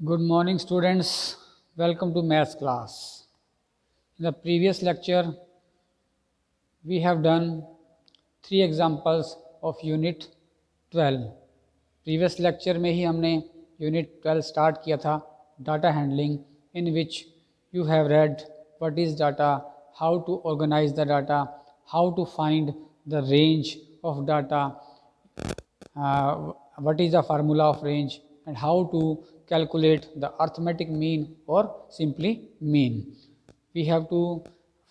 Good morning, students. Welcome to maths class. In the previous lecture, we have done 3 examples of Unit 12. Previous lecture में ही हमने Unit 12 start किया था, data handling, in which you have read what is data, how to organize the data, how to find the range of data, what is the formula of range, and how to calculate the arithmetic mean or simply mean. We have to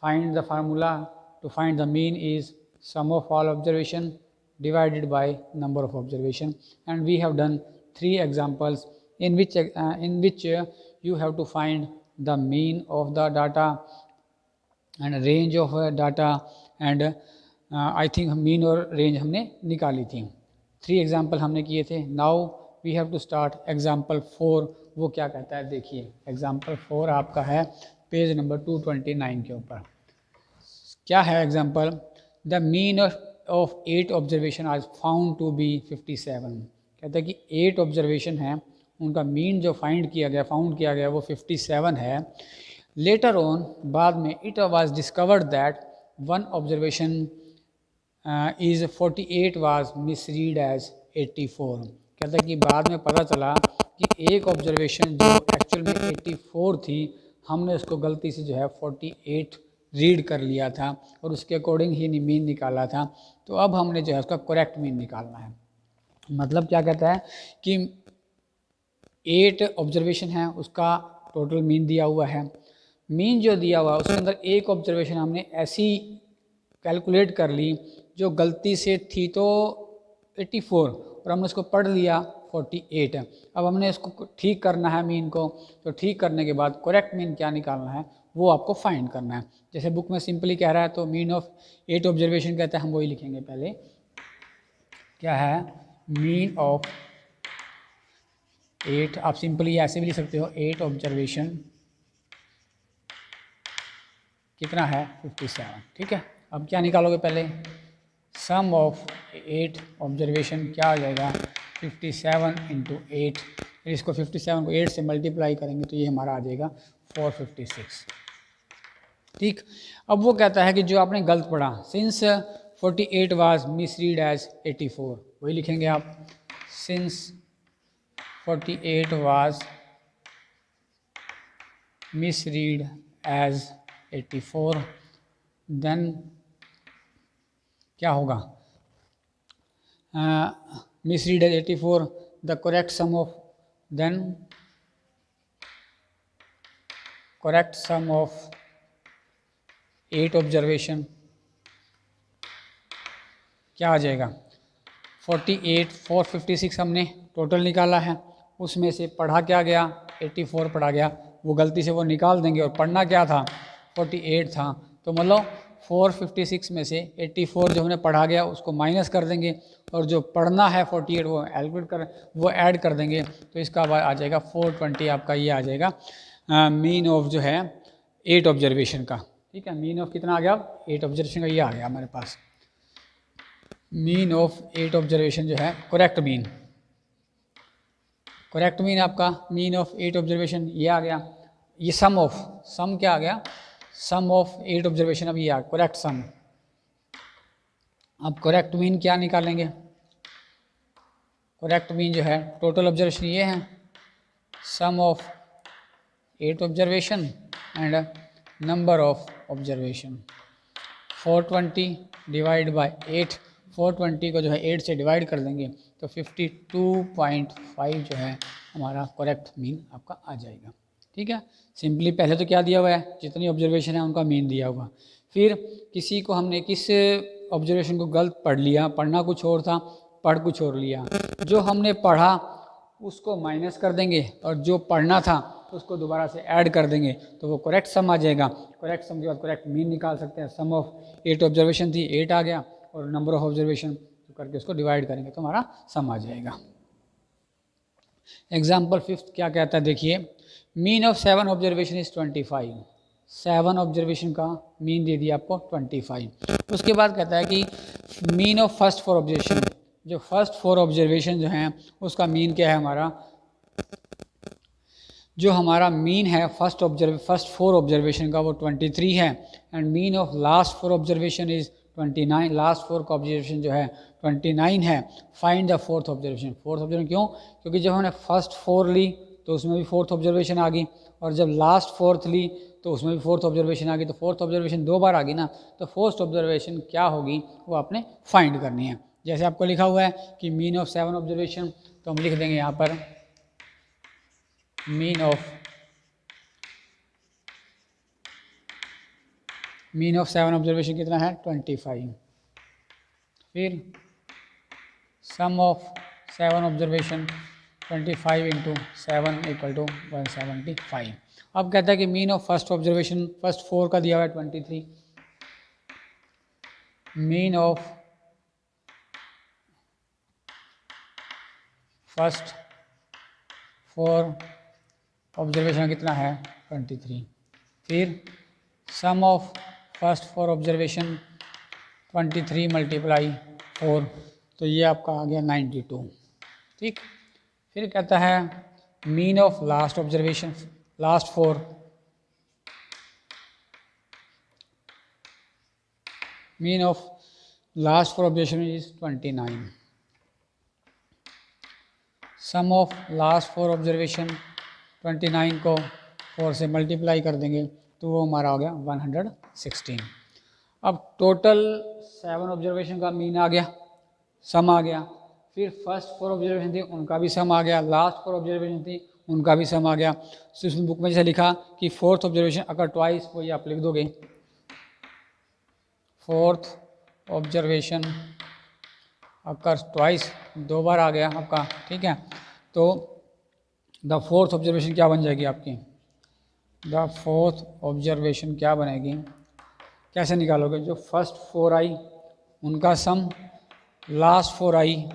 find the formula to find the mean is sum of all observation divided by number of observation, and we have done 3 examples in which you have to find the mean of the data and range of data, and I think mean और range हमने निकाली थी. 3 example हमने किए थे. Now we have to start example 4. वो क्या कहता है देखिए. एग्जाम्पल 4 आपका है पेज नंबर 229 के ऊपर. क्या है example? The mean of 8 observation आज फाउंड टू बी 57. कहता है कि 8 ऑब्जर्वेशन है, उनका मीन जो फाउंड किया गया वो 57 है. लेटर ऑन बाद में it was discovered that one observation is 48 was misread as 84. कहता है कि बाद में पता चला कि एक ऑब्जर्वेशन जो एक्चुअल में 84 थी, हमने उसको गलती से जो है 48 रीड कर लिया था और उसके अकॉर्डिंग ही मीन निकाला था. तो अब हमने जो है उसका करेक्ट मीन निकालना है. मतलब क्या कहता है कि 8 ऑब्जर्वेशन है, उसका टोटल मीन दिया हुआ है. मीन जो दिया हुआ उसके अंदर एक ऑब्जर्वेशन हमने ऐसी कैलकुलेट कर ली जो गलती से थी तो 84 और हमने उसको पढ़ लिया 48. अब हमने इसको ठीक करना है मीन को. तो ठीक करने के बाद करेक्ट मीन क्या निकालना है वो आपको फाइंड करना है. जैसे बुक में सिंपली कह रहा है तो मीन ऑफ 8 ऑब्जर्वेशन कहता है, हम वही लिखेंगे. पहले क्या है मीन ऑफ 8. आप सिंपली ऐसे भी लिख सकते हो 8 ऑब्जर्वेशन कितना है 57. ठीक है. अब क्या निकालोगे पहले सम ऑफ 8 ऑब्जर्वेशन क्या आ जाएगा 57 इंटू 8. इसको 57 को 8 से मल्टीप्लाई करेंगे तो ये हमारा आ जाएगा 456. ठीक. अब वो कहता है कि जो आपने गलत पढ़ा सिंस 48 वाज मिसरीड एज 84, वही लिखेंगे आप. Since 48 was misread as 84 then क्या होगा misread as 84 the correct sum of then correct sum of 8 observation क्या आ जाएगा 48 456 हमने टोटल निकाला है, उसमें से पढ़ा क्या गया 84 पढ़ा गया. वो गलती से वो निकाल देंगे और पढ़ना क्या था 48 था. तो मतलब 456 में से 84 जो हमने पढ़ा गया उसको माइनस कर देंगे और जो पढ़ना है 48 वो ऐड कर देंगे. तो इसका आ जाएगा 420. आपका ये आ जाएगा मीन ऑफ जो है 8 ऑब्जर्वेशन का. ठीक है. मीन ऑफ कितना आ गया 8 ऑब्जर्वेशन का ये आ गया हमारे पास. मीन ऑफ 8 ऑब्जर्वेशन जो है करेक्ट मीन आपका मीन ऑफ 8 ऑब्जर्वेशन ये आ गया. ये सम क्या आ गया सम ऑफ 8 ऑब्जर्वेशन. अब ये आ करेक्ट सम. अब करेक्ट मीन क्या निकालेंगे. करेक्ट मीन जो है टोटल ऑब्जर्वेशन ये है sum of 8 observation and number of observation. 420 divide by 8. 420 को जो है 8 से डिवाइड कर देंगे तो 52.5 जो है हमारा करेक्ट मीन आपका आ जाएगा. ठीक है. सिंपली पहले तो क्या दिया हुआ है जितनी ऑब्जर्वेशन है उनका मीन दिया हुआ. फिर किसी को हमने किस ऑब्जर्वेशन को गलत पढ़ लिया, पढ़ना कुछ और था पढ़ कुछ और लिया. जो हमने पढ़ा उसको माइनस कर देंगे और जो पढ़ना था उसको दोबारा से ऐड कर देंगे तो वो करेक्ट सम आ जाएगा. करेक्ट सम के बाद करेक्ट मीन निकाल सकते हैं. सम ऑफ 8 ऑब्जर्वेशन थी 8 आ गया और नंबर ऑफ ऑब्जर्वेशन तो करके उसको डिवाइड करेंगे तो हमारा सम आ जाएगा. एग्जाम्पल 5 क्या कहता है देखिए. Mean of 7 observation is 25. 7 observation का मीन दे दिया आपको 25. उसके बाद कहता है कि मीन ऑफ फर्स्ट 4 ऑब्जर्वेशन, जो फर्स्ट 4 ऑब्जर्वेशन जो हैं उसका मीन क्या है हमारा जो हमारा मीन है फर्स्ट 4 ऑब्जर्वेशन का वो 23 है and mean of last 4 observation is 29। Last 4 का ऑब्जर्वेशन जो है 29 है। Find the fourth observation. Fourth observation क्यों? क्योंकि जब हमने फर्स्ट 4 ली तो उसमें भी फोर्थ ऑब्जर्वेशन आ गई, और जब लास्ट 4th ली तो उसमें भी फोर्थ ऑब्जर्वेशन आ गई। तो फोर्थ ऑब्जर्वेशन 2 बार आ गई ना, तो फोर्थ ऑब्जर्वेशन क्या होगी वो आपने फाइंड करनी है। जैसे आपको लिखा हुआ है कि मीन ऑफ 7 ऑब्जर्वेशन, तो हम लिख देंगे यहाँ पर मीन ऑफ 7 ऑब्जर्वेशन कितना है 25। फिर sum of 7 observation 25 into 7 equal to 175। अब कहता है कि mean of first observation first 4 का दिया हुआ है 23, मीन ऑफ फर्स्ट 4 ऑब्जर्वेशन कितना है 23। फिर sum of first 4 observation 23 multiply 4, तो ये आपका आ गया 92। ठीक। फिर कहता है mean of last observation last 4, mean of last 4 observation is 29। Sum of last 4 observation 29 को 4 से मल्टीप्लाई कर देंगे तो वो हमारा हो गया 116। अब टोटल 7 ऑब्जर्वेशन का मीन आ गया, सम आ गया। फिर फर्स्ट 4 ऑब्जर्वेशन थी उनका भी सम आ गया, लास्ट 4 ऑब्जर्वेशन थी उनका भी सम आ गया। तो इसमें बुक में जैसे लिखा कि फोर्थ ऑब्जर्वेशन अगर ट्वाइस, वो ये आप लिख दोगे फोर्थ ऑब्जर्वेशन अगर ट्वाइस, 2 बार आ गया आपका। ठीक है, तो द फोर्थ ऑब्जर्वेशन क्या बन जाएगी आपकी? द फोर्थ ऑब्जर्वेशन क्या बनेगी, कैसे निकालोगे? जो फर्स्ट 4 आई उनका सम, लास्ट 4 आई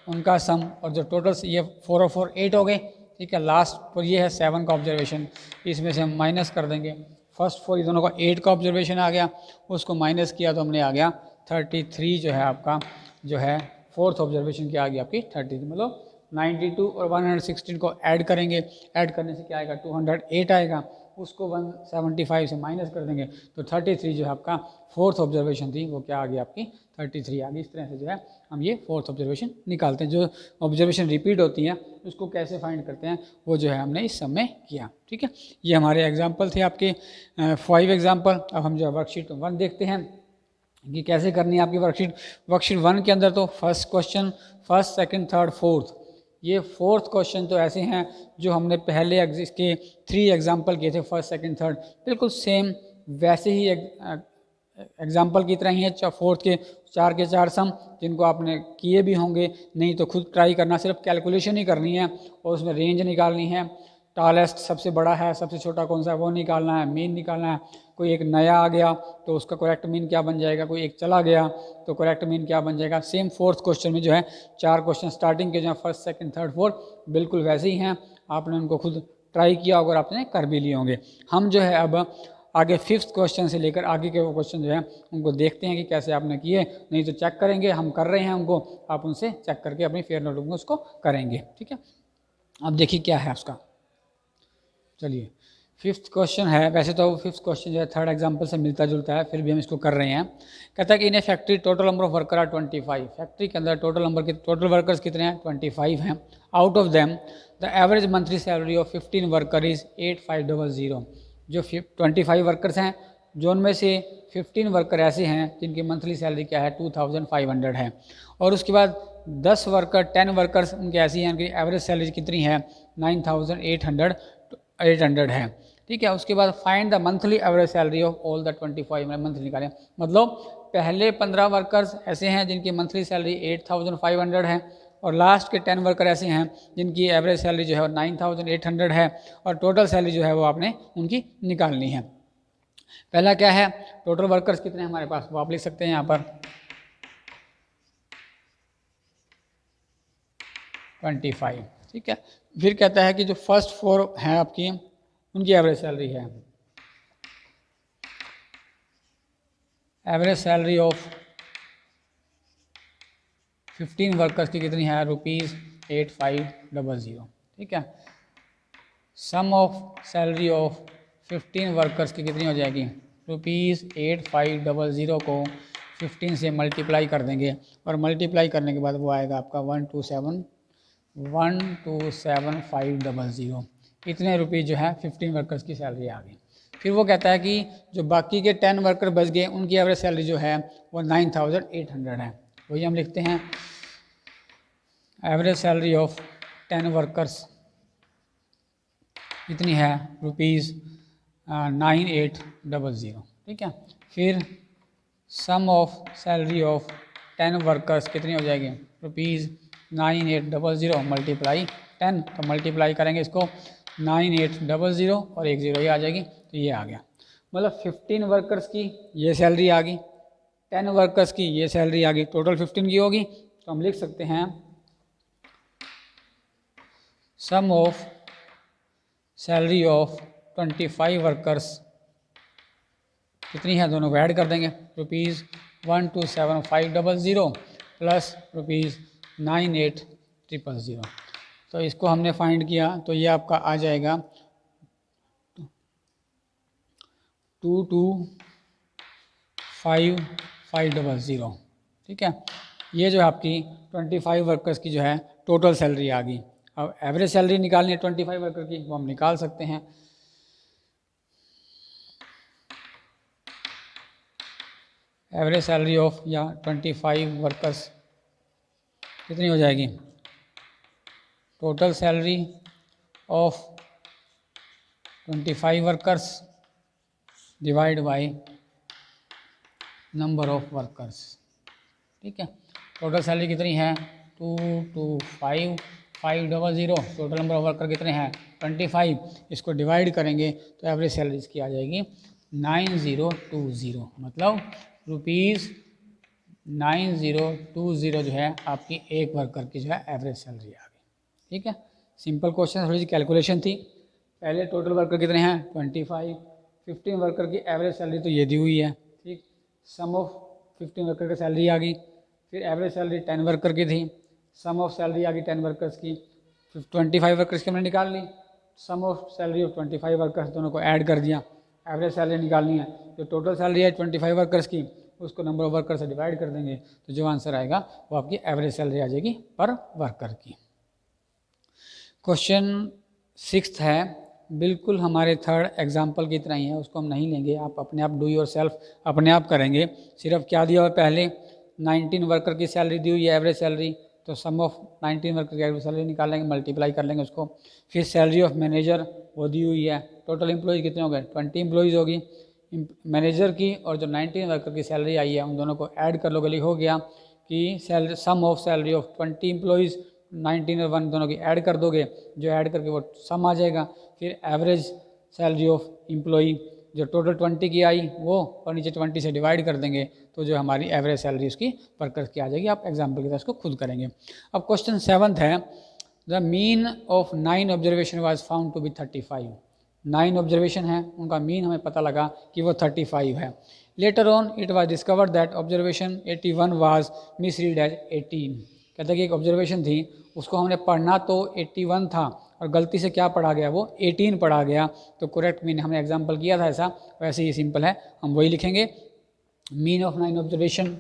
उनका सम, और जो टोटल ये 4 और 4 8 हो गए। ठीक है, लास्ट पर ये है 7 का ऑब्जर्वेशन, इसमें से हम माइनस कर देंगे। फर्स्ट 4 दोनों का 8 का ऑब्जर्वेशन आ गया, उसको माइनस किया तो हमने आ गया 33 जो है आपका, जो है फोर्थ ऑब्जर्वेशन क्या आ गई आपकी 33। मतलब 92 और 116 को ऐड करेंगे, ऐड करने से क्या आएगा 208 आएगा, उसको 175 से माइनस कर देंगे तो 33 जो है आपका फोर्थ ऑब्जर्वेशन थी वो क्या आ गई आपकी 33 आ गई। इस तरह से जो है हम ये फोर्थ ऑब्जर्वेशन निकालते हैं। जो ऑब्जर्वेशन रिपीट होती हैं उसको कैसे फाइंड करते हैं वो जो है हमने इस सब में किया। ठीक है, ये हमारे एग्जाम्पल थे आपके 5 एग्जाम्पल। अब हम जो है वर्कशीट 1 देखते हैं कि कैसे करनी है आपकी वर्कशीट। वर्कशीट 1 के अंदर तो first question, first second third fourth, ये फोर्थ क्वेश्चन तो ऐसे हैं जो हमने पहले इसके 3 एग्जाम्पल किए थे, फर्स्ट सेकंड थर्ड, बिल्कुल सेम वैसे ही एग्जाम्पल की तरह ही है। फोर्थ के 4 के 4 सम जिनको आपने किए भी होंगे, नहीं तो खुद ट्राई करना, सिर्फ कैलकुलेशन ही करनी है और उसमें रेंज निकालनी है। टॉलेस्ट सबसे बड़ा है, सबसे छोटा कौन सा है वो निकालना है, मीन निकालना है। कोई एक नया आ गया तो उसका करेक्ट मीन क्या बन जाएगा, कोई एक चला गया तो करेक्ट मीन क्या बन जाएगा। सेम फोर्थ क्वेश्चन में जो है 4 क्वेश्चन स्टार्टिंग के जो है फर्स्ट सेकंड थर्ड फोर्थ बिल्कुल वैसे ही हैं, आपने उनको खुद ट्राई किया होगा और आपने कर भी लिए होंगे। हम जो है अब आगे 5th क्वेश्चन से लेकर आगे के वो क्वेश्चन जो है उनको देखते हैं कि कैसे आपने किए, नहीं तो चेक करेंगे, हम कर रहे हैं उनको, आप उनसे चेक करके अपनी फेयर नोटबुक में उसको करेंगे। ठीक है, अब देखिए क्या है उसका। चलिए 5th क्वेश्चन है, वैसे तो 5th क्वेश्चन जो है 3rd एग्जाम्पल से मिलता जुलता है, फिर भी हम इसको कर रहे हैं। कहता है कि in a factory total number of worker are 25। Factory के अंदर टोटल वर्कर्स कितने हैं 25 हैं। Out of them the average monthly salary of 15 worker is 8500। जो 25 वर्कर्स हैं, जो उनमें से 15 वर्कर ऐसे हैं जिनकी मंथली सैलरी क्या है 2500 है, और उसके बाद 10 वर्कर 10 वर्कर्स उनके ऐसी हैं, उनकी एवरेज सैलरी कितनी है 9800 है। ठीक है, उसके बाद find the monthly average salary of all the 25, मैंने मंथली निकाले, मतलब पहले 15 वर्कर्स ऐसे हैं जिनकी मंथली सैलरी 8500 है, और लास्ट के 10 वर्कर ऐसे हैं जिनकी एवरेज सैलरी जो है 9800 है, और टोटल सैलरी जो है वो आपने उनकी निकालनी है। पहला क्या है, टोटल वर्कर्स कितने हैं हमारे पास, वो आप लिख सकते हैं यहाँ पर 25। ठीक है, फिर कहता है कि जो फर्स्ट 4 हैं आपकी उनकी एवरेज सैलरी है, एवरेज सैलरी ऑफ 15 वर्कर्स की कितनी है ₹8500। ठीक है, sum of salary of 15 workers की कितनी हो जाएगी, ₹8500 को 15 से मल्टीप्लाई कर देंगे और मल्टीप्लाई करने के बाद वो आएगा आपका 127,500। इतने रुपये जो है 15 वर्कर्स की सैलरी आ गई। फिर वो कहता है कि जो बाकी के 10 वर्कर बच गए उनकी एवरेज सैलरी जो है वो 9800 है। वही हम लिखते हैं एवरेज सैलरी ऑफ 10 वर्कर्स कितनी है, ₹9800। ठीक है। फिर sum of salary of 10 workers कितनी हो जाएगी, ₹9800 मल्टीप्लाई 10, तो मल्टीप्लाई करेंगे इसको 9800 और एक ज़ीरो ये आ जाएगी, तो ये आ गया। मतलब 15 वर्कर्स की ये सैलरी आ गई, 10 वर्कर्स की ये सैलरी आ गई, टोटल 15 की होगी। तो हम लिख सकते हैं सम ऑफ सैलरी ऑफ 25 वर्कर्स कितनी है, दोनों को ऐड कर देंगे, ₹127,500 प्लस ₹98,000। तो इसको हमने फाइंड किया तो ये आपका आ जाएगा 225500। ठीक है। ये जो आपकी 25 वर्कर्स की जो है टोटल सैलरी आ गई। अब एवरेज सैलरी निकालनी है 25 वर्कर की, वो हम निकाल सकते हैं। एवरेज सैलरी ऑफ या 25 वर्कर्स कितनी हो जाएगी, total salary of 25 workers divide by number of workers. ठीक है। टोटल सैलरी कितनी है 225500, टोटल नंबर ऑफ वर्कर कितने हैं 25, इसको डिवाइड करेंगे तो एवरेज सैलरी इसकी आ जाएगी 9020, मतलब ₹9020 जो है आपकी एक वर्कर की जो है एवरेज सैलरी आ गई। ठीक है। सिंपल क्वेश्चन, थोड़ी सी कैलकुलेशन थी। पहले टोटल वर्कर कितने हैं 25, 15 वर्कर की एवरेज सैलरी तो ये दी हुई है। ठीक। सम ऑफ 15 वर्कर की सैलरी आ गई, फिर एवरेज सैलरी 10 वर्कर की थी, सम ऑफ सैलरी आ गई 10 वर्कर्स की, 25 वर्कर्स की हमने निकाल ली, सम ऑफ सैलरी ऑफ 25 वर्कर्स दोनों को ऐड कर दिया। एवरेज सैलरी निकालनी है, जो टोटल सैलरी है 25 वर्कर्स की उसको नंबर ऑफ वर्कर से डिवाइड कर देंगे, तो जो आंसर आएगा वो आपकी एवरेज सैलरी आ जाएगी पर वर्कर की। क्वेश्चन 6 है, बिल्कुल हमारे थर्ड एग्जाम्पल की तरह ही है, उसको हम नहीं लेंगे, आप अपने आप डू योर सेल्फ अपने आप करेंगे। सिर्फ क्या दिया हुआ पहले 19 वर्कर की सैलरी दी हुई है एवरेज सैलरी, तो सम ऑफ 19 वर्कर की एवरेज सैलरी निकालेंगे, मल्टीप्लाई कर लेंगे उसको। फिर सैलरी ऑफ मैनेजर वो दी हुई है, टोटल एम्प्लॉयज़ कितने हो गए 20 एम्प्लॉयज़ होगी, मैनेजर की और जो 19 वर्कर की सैलरी आई है उन दोनों को ऐड कर लोगे, हो गया कि सम ऑफ सैलरी ऑफ 20 एम्प्लॉयज़ 19 और 1 दोनों की ऐड कर दोगे, जो ऐड करके वो सम आ जाएगा। फिर एवरेज सैलरी ऑफ एम्प्लॉई जो टोटल 20 की आई वो, और नीचे 20 से डिवाइड कर देंगे, तो जो हमारी एवरेज सैलरी उसकी वर्कर्स की आ जाएगी। आप एग्जाम्पल की तरह इसको खुद करेंगे। अब क्वेश्चन 7 है, the mean of 9 observation was found to be 35। 9 observation है, उनका मीन हमें पता लगा कि वो 35 है। Later on it was discovered that observation 81 was misread as 18। कहते हैं कि एक ऑब्जर्वेशन थी, उसको हमने पढ़ना तो 81 था और गलती से क्या पढ़ा गया, वो 18 पढ़ा गया। तो करेक्ट मीन हमने एग्जाम्पल किया था ऐसा, वैसे ही सिंपल है, हम वही लिखेंगे। Mean of 9 observation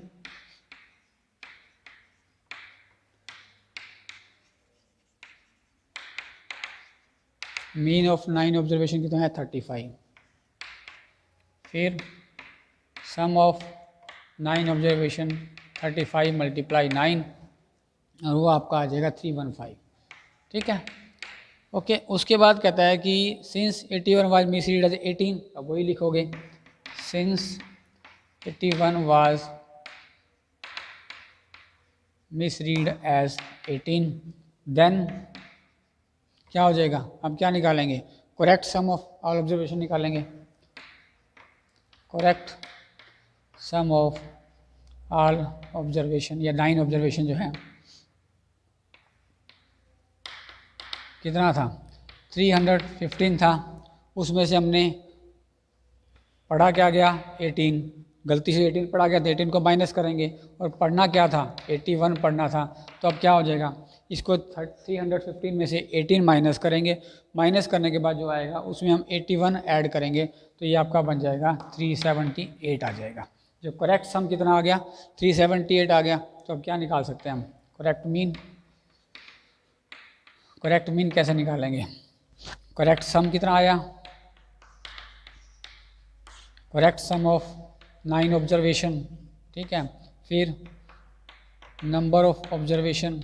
mean of 9 observation कितना है 35। फिर सम ऑफ 9 ऑब्जर्वेशन 35 मल्टीप्लाई 9 और वो आपका आ जाएगा 315। ठीक है। ओके। उसके बाद कहता है कि सिंस 81 वाज मिसरीड एज 18, अब वही लिखोगे, since 81 was misread as 18, then क्या हो जाएगा, अब क्या निकालेंगे, correct sum of all observation निकालेंगे। Correct sum of all observation या 9 ऑब्जर्वेशन जो है कितना था 315 था, उसमें से हमने पढ़ा क्या गया 18, गलती से 18 पढ़ा गया तो 18 को माइनस करेंगे और पढ़ना क्या था 81 पढ़ना था। तो अब क्या हो जाएगा इसको 315 में से 18 माइनस करेंगे, माइनस करने के बाद जो आएगा उसमें हम 81 ऐड करेंगे तो ये आपका बन जाएगा 378 आ जाएगा। जो करेक्ट सम कितना आ गया, 378 आ गया। तो अब क्या निकाल सकते हैं हम, करेक्ट मीन। करेक्ट मीन कैसे निकालेंगे, करेक्ट सम कितना आया, करेक्ट सम ऑफ 9 ऑब्जर्वेशन, ठीक है। फिर नंबर ऑफ ऑब्जर्वेशन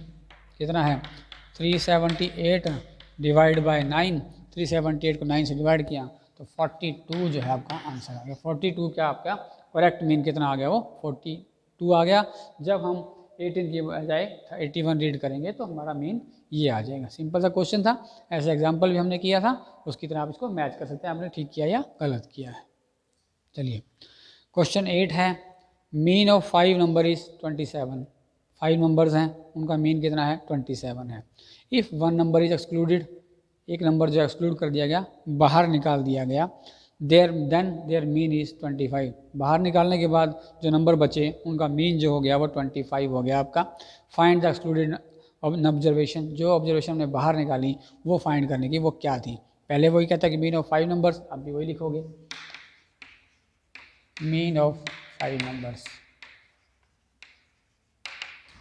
कितना है 378 डिवाइड बाय 9, 378 को 9 से डिवाइड किया तो 42 जो है आपका आंसर आ गया। 42 क्या आपका करेक्ट मीन कितना आ गया, वो 42 आ गया। जब हम 18 की बजाय 81 रीड करेंगे तो हमारा मीन ये आ जाएगा। सिंपल सा क्वेश्चन था, ऐसे एग्जाम्पल भी हमने किया था, उसकी तरह आप इसको मैच कर सकते हैं आपने ठीक किया या गलत किया है। चलिए क्वेश्चन 8 है, mean of 5 number is 27। 5 numbers हैं, उनका मीन कितना है 27 है। इफ़ 1 नंबर इज एक्सक्लूडेड, एक नंबर जो एक्सक्लूड कर दिया गया, बाहर निकाल दिया गया, देयर मीन इज़ 25। बाहर निकालने के बाद जो नंबर बचे उनका मीन जो हो गया वो 25 हो गया आपका। फाइंड द एक्सक्लूडेड ऑब्जर्वेशन, जो ऑब्जर्वेशन हमने बाहर निकाली वो फाइंड करने की, वो क्या थी। पहले वही कहता है कि मीन ऑफ 5 नंबर्स, अब भी वही लिखोगे, mean of 5 numbers,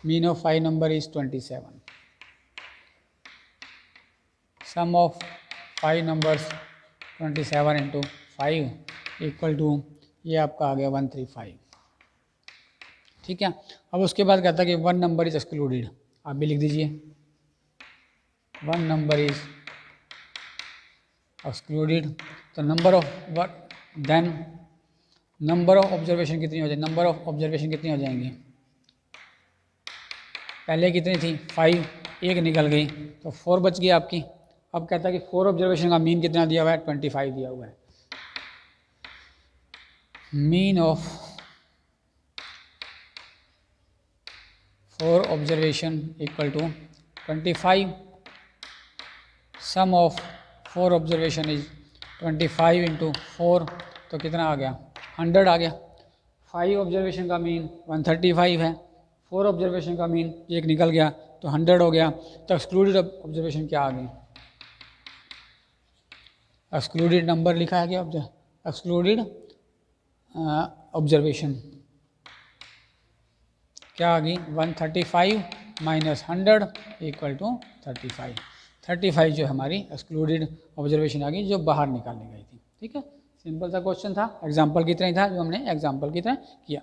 mean of 5 number is 27, sum of 5 numbers 27 into 5 equal to ये आपका आ गया 135, ठीक है। अब उसके बाद कहता है कि 1 नंबर इज एक्सक्लूडेड, आप भी लिख दीजिए 1 नंबर इज एक्सक्लूडेड। तो number of then number of observation कितनी हो जाएगी, नंबर ऑफ ऑब्जर्वेशन कितनी हो जाएंगी, पहले कितनी थी 5, एक निकल गई तो 4 बच गई आपकी। अब कहता है कि 4 ऑब्जर्वेशन का मीन कितना दिया हुआ है 25 दिया हुआ है। Mean of 4 observation equal to 25, sum of 4 observation is 25 into 4, तो कितना आ गया 100 आ गया। 5 ऑब्जर्वेशन का मीन 135 है, 4 ऑब्जर्वेशन का मीन एक निकल गया तो 100 हो गया। तो एक्सक्लूडेड ऑब्जर्वेशन क्या आ गई, एक्सक्लूडेड नंबर लिखा है क्या, एक्सक्लूडेड ऑब्जर्वेशन क्या आ गई 135 माइनस 100 इक्वल टू 35। 35 जो हमारी एक्सक्लूडेड ऑब्जर्वेशन आ गई जो बाहर निकालने गई थी, ठीक है। सिंपल सा क्वेश्चन था, एग्जाम्पल की तरह ही था जो हमने एग्जाम्पल की तरह किया।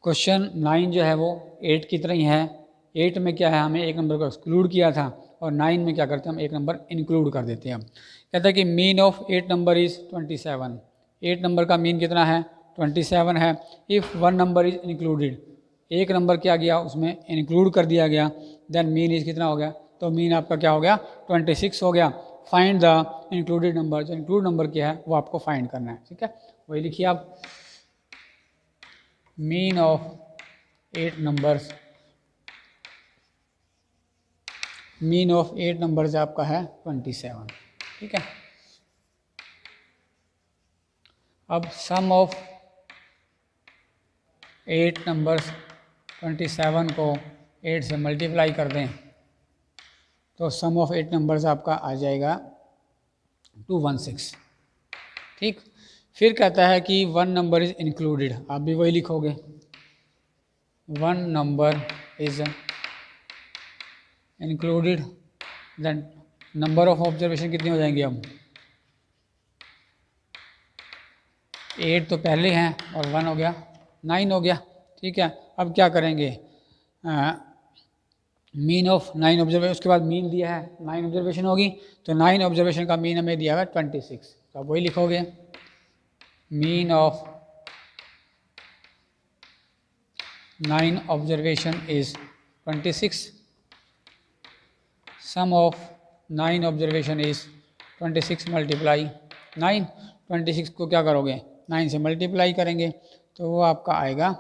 क्वेश्चन 9 जो है वो 8 की तरह ही है। 8 में क्या है, हमें एक नंबर को एक्सक्लूड किया था और 9 में क्या करते हैं हम एक नंबर इंक्लूड कर देते हैं। हम कहते हैं कि mean of 8 number is 27। 8 number का मीन कितना है 27 है। इफ़ 1 नंबर इज़ इंक्लूडेड, एक नंबर क्या गया उसमें इंक्लूड कर दिया गया, देन मीन इज़ कितना हो गया, तो मीन आपका क्या हो गया 26 हो गया। फाइंड द इंक्लूडेड नंबर, जो इंक्लूड नंबर क्या है वो आपको फाइंड करना है, ठीक है। वही लिखिए आप, mean of 8 numbers, mean of 8 numbers आपका है 27, ठीक है। अब सम ऑफ 8 नंबर्स 27 को 8 से मल्टीप्लाई कर दें तो सम ऑफ 8 नंबर्स आपका आ जाएगा 216, ठीक। फिर कहता है कि 1 नंबर इज़ इंक्लूडेड, आप भी वही लिखोगे 1 number is included, then number of observation कितनी हो जाएंगी, अब 8 तो पहले हैं और 1 हो गया 9 हो गया, ठीक है। अब क्या करेंगे, मीन ऑफ 9 ऑब्जर्वेशन, उसके बाद मीन दिया है 9 ऑब्जर्वेशन होगी तो 9 ऑब्जर्वेशन का मीन हमें दिया हुआ है 26, तो आप वही लिखोगे mean of 9 observation is 26, sum of 9 observation is 26 multiply 9, 26 को क्या करोगे 9 से मल्टीप्लाई करेंगे तो वो आपका आएगा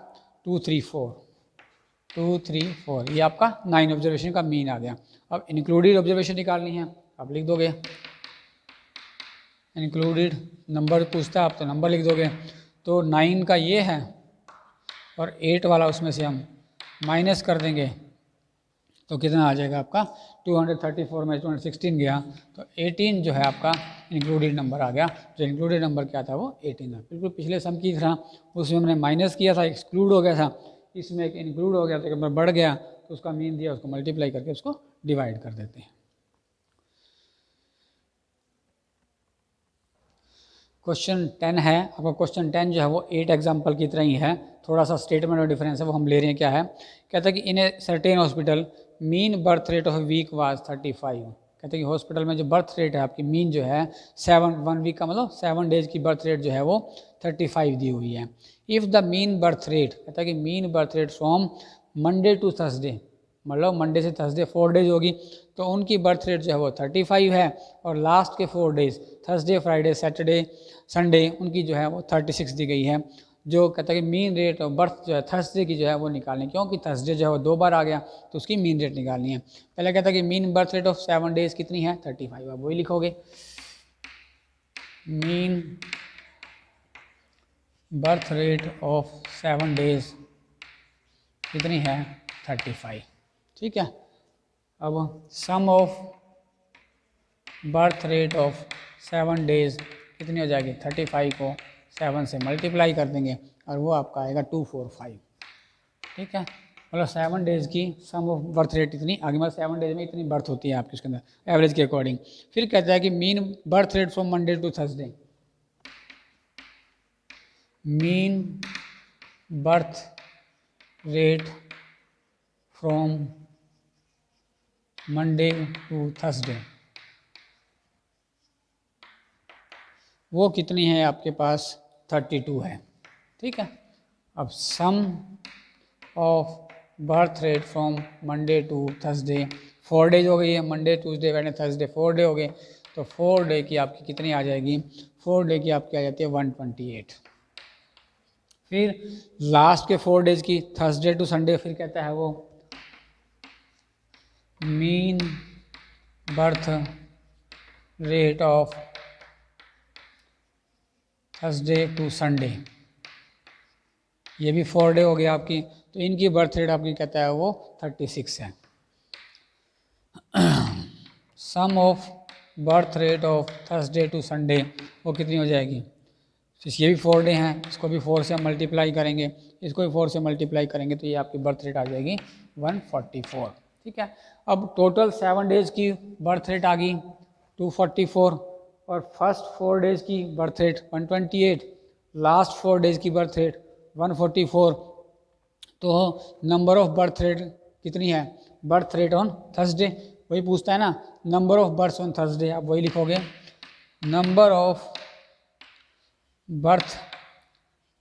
234, ये आपका 9 ऑब्जर्वेशन का मीन आ गया। अब इंक्लूडेड ऑब्जर्वेशन निकालनी है, आप लिख दोगे इंक्लूडेड नंबर पूछता है आप तो नंबर लिख दोगे, तो 9 का ये है और 8 वाला उसमें से हम माइनस कर देंगे तो कितना आ जाएगा आपका 234 में 216 गया, तो 18 जो है आपका इंक्लूडेड नंबर आ गया। जो इंक्लूडेड नंबर क्या था वो 18 था। बिल्कुल पिछले सम की तरह उसमें हमने माइनस किया था, एक्सक्लूड हो गया था, इसमें एक इंक्लूड हो गया तो एक नंबर बढ़ गया, तो उसका मीन दिया, उसको मल्टीप्लाई करके उसको डिवाइड कर देते हैं। क्वेश्चन 10 है आपका। क्वेश्चन 10 जो है वो 8 एग्जाम्पल की तरह ही है, थोड़ा सा स्टेटमेंट और डिफरेंस है, वो हम ले रहे हैं। क्या है, कहता है कि in a certain hospital mean birth rate of a week was 35। कहते हैं कि हॉस्पिटल में जो बर्थ रेट है आपकी मीन जो है 1 वीक का मतलब 7 डेज की बर्थ रेट जो है वो 35 दी हुई है। If the mean birth rate, कहता है कि mean birth rate from Monday to Thursday, मतलब मंडे से थर्सडे 4 डेज होगी, तो उनकी बर्थ रेट जो है वो 35 है, और लास्ट के 4 days Thursday Friday Saturday Sunday उनकी जो है वो 36 दी गई है। जो कहता है कि मीन रेट ऑफ बर्थ जो है थर्सडे की जो है वो निकालनी, क्योंकि थर्सडे जो है वो 2 बार आ गया तो उसकी मीन रेट निकालनी है। पहले कहता है कि mean birth rate of 7 days कितनी है 35, आप वही लिखोगे, mean birth rate of 7 days कितनी है 35। ठीक है, अब sum of birth rate of 7 days कितनी हो जाएगी 35 को 7 से मल्टीप्लाई कर देंगे और वो आपका आएगा 245। ठीक है, मतलब 7 डेज की सम ऑफ बर्थ रेट इतनी आगे, मतलब 7 डेज में इतनी बर्थ होती है आपकी उसके अंदर एवरेज के अकॉर्डिंग। फिर कहता है कि mean birth rate from Monday to Thursday, mean birth rate from Monday to Thursday वो कितनी है आपके पास 32 है। ठीक है, अब sum of birth rate from Monday to Thursday 4 days हो गई है, Monday Tuesday Wednesday Thursday 4 day हो गए, तो 4 डे की आपकी कितनी आ जाएगी 4 डे की आपकी आ जाती है 128। फिर लास्ट के 4 डेज की थर्सडे टू संडे, फिर कहता है वो mean birth rate of Thursday to Sunday, ये भी 4 डे हो गया आपकी, तो इनकी बर्थ रेट आपकी कहता है वो 36 है। Sum of birth rate of Thursday to Sunday वो कितनी हो जाएगी, ये भी 4 डे हैं, इसको भी 4 से मल्टीप्लाई करेंगे, इसको भी 4 से मल्टीप्लाई करेंगे, तो ये आपकी बर्थ रेट आ जाएगी 144। ठीक है, अब टोटल 7 डेज की बर्थ रेट आ गई 244, और फर्स्ट 4 डेज की बर्थ रेट 128, लास्ट 4 डेज की बर्थ रेट 144। तो नंबर ऑफ बर्थ रेट कितनी है, बर्थ रेट ऑन थर्सडे, वही पूछता है ना, number of birth on Thursday, आप वही लिखोगे, number of birth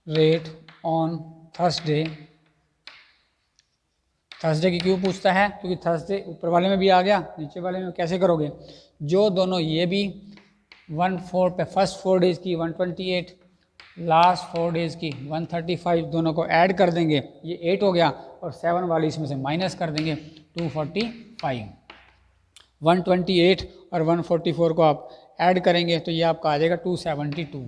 rate on Thursday. Thursday की क्यों पूछता है, क्योंकि थर्सडे ऊपर वाले में भी आ गया, नीचे वाले में कैसे करोगे, जो दोनों ये भी 1/4 पे फर्स्ट 4 डेज की 128, लास्ट 4 डेज की 135, दोनों को ऐड कर देंगे, ये 8 हो गया, और 7 वाली इसमें से माइनस कर देंगे 245। 128 और 144 को आप ऐड करेंगे तो ये आपका आ जाएगा 272।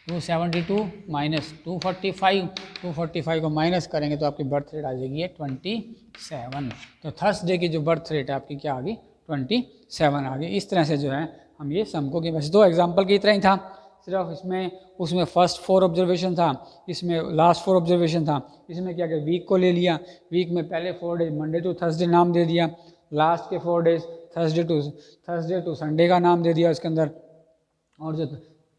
272 माइनस 245 को माइनस करेंगे तो आपकी बर्थ रेट आ जाएगी है 27। तो थर्सडे की जो बर्थ रेट है आपकी क्या आ गई 27 आ गई। इस तरह से जो है हम ये सम को, कि वैसे 2 एग्जाम्पल की तरह ही था, सिर्फ इसमें उसमें फर्स्ट 4 ऑब्जर्वेशन था, इसमें लास्ट 4 ऑब्जर्वेशन था। इसमें क्या किया, वीक को ले लिया, वीक में पहले 4 डेज मंडे टू थर्सडे नाम दे दिया, लास्ट के 4 डेज थर्सडे टू संडे का नाम दे दिया उसके अंदर, और जो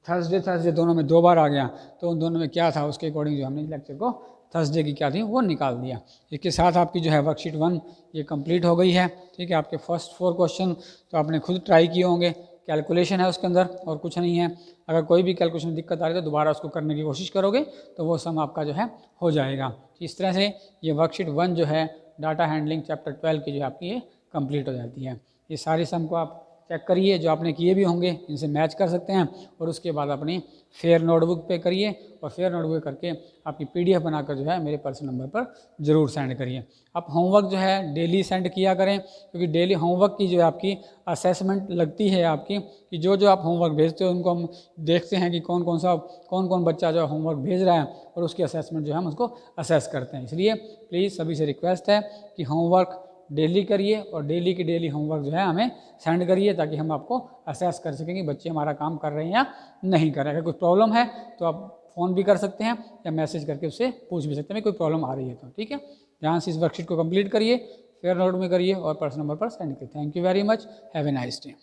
थर्सडे दोनों में 2 बार आ गया, तो उन दोनों में क्या था उसके अकॉर्डिंग जो हमने लेक्चर को थर्सडे की क्या थी वो निकाल दिया। इसके साथ आपकी जो है वर्कशीट 1 ये कंप्लीट हो गई है। ठीक है, आपके फर्स्ट 4 क्वेश्चन तो आपने खुद ट्राई किए होंगे, कैलकुलेशन है उसके अंदर और कुछ नहीं है। अगर कोई भी कैलकुलेशन दिक्कत आ रही है तो दोबारा उसको करने की कोशिश करोगे तो वो सम आपका जो है हो जाएगा। इस तरह से ये वर्कशीट 1 जो है डाटा हैंडलिंग चैप्टर 12 की जो आपकी ये कंप्लीट हो जाती है। ये सारी सम को आप चेक करिए, जो आपने किए भी होंगे इनसे मैच कर सकते हैं, और उसके बाद अपनी फेयर नोटबुक पे करिए, और फेयर नोटबुक करके आपकी PDF बनाकर जो है मेरे पर्सनल नंबर पर ज़रूर सेंड करिए। आप होमवर्क जो है डेली सेंड किया करें, क्योंकि डेली होमवर्क की जो है आपकी असेसमेंट लगती है आपकी, कि जो जो आप होमवर्क भेजते हो उनको हम देखते हैं कि कौन कौन बच्चा जो है होमवर्क भेज रहा है, और उसकी असेसमेंट जो है हम उसको असेस करते हैं। इसलिए प्लीज़ सभी से रिक्वेस्ट है कि होमवर्क डेली करिए और डेली की डेली होमवर्क जो है हमें सेंड करिए, ताकि हम आपको असेस कर सकें कि बच्चे हमारा काम कर रहे हैं या नहीं कर रहे हैं। अगर कोई प्रॉब्लम है तो आप फ़ोन भी कर सकते हैं या मैसेज करके उससे पूछ भी सकते हैं कोई प्रॉब्लम आ रही है तो, ठीक है। ध्यान से इस वर्कशीट को कंप्लीट करिए, फेयर नोट में करिए और पर्सनल नंबर पर सेंड करिए। Thank you very much, have a nice day.